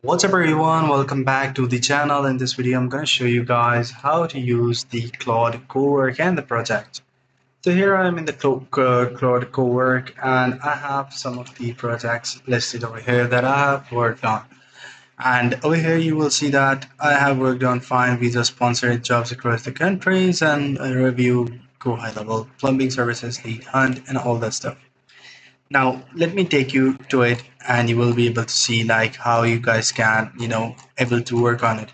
What's up everyone, welcome back to the channel. In this video I'm going to show you guys how to use the Claude Cowork and the project. So here I am in the Claude Cowork and I have some of the projects listed over here that I have worked on. And over here you will see that I have worked on find visa sponsored jobs across the countries and a review, go high level, plumbing services, lead hunt and all that stuff. Now, let me take you to it and you will be able to see like how you guys can, able to work on it.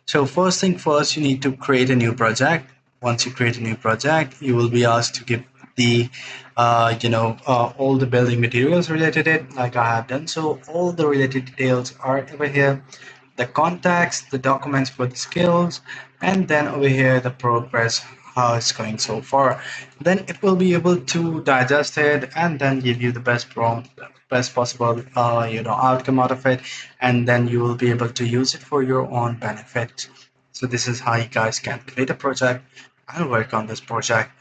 So first thing first, you need to create a new project. Once you create a new project, you will be asked to give the, all the building materials related to it like I have done. So all the related details are over here, the contacts, the documents for the skills, and then over here the progress, how it's going so far. Then it will be able to digest it and then give you the best prompt, best possible outcome out of it, and then you will be able to use it for your own benefit. So this is how you guys can create a project and work on this project.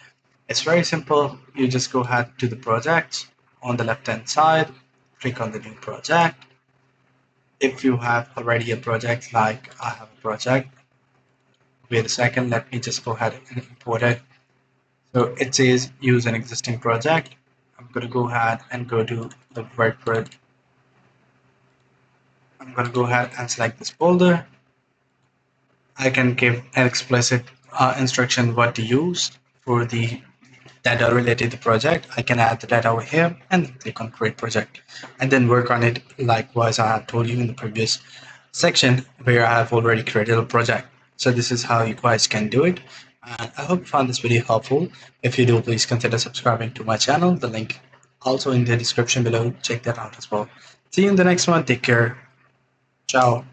It's very simple. You just go ahead to the project on the left hand side, click on the new project. If you have already a project, like I have a project, wait a second, let me just go ahead and import it. So it says use an existing project. I'm going to go ahead and go to the WordPress. I'm going to go ahead and select this folder. I can give an explicit instruction what to use for the data related to the project. I can add the data over here and then click on create project and then work on it likewise I have told you in the previous section where I have already created a project. So this is how you guys can do it. And I hope you found this video helpful. If you do, please consider subscribing to my channel. The link also in the description below. Check that out as well. See you in the next one. Take care. Ciao.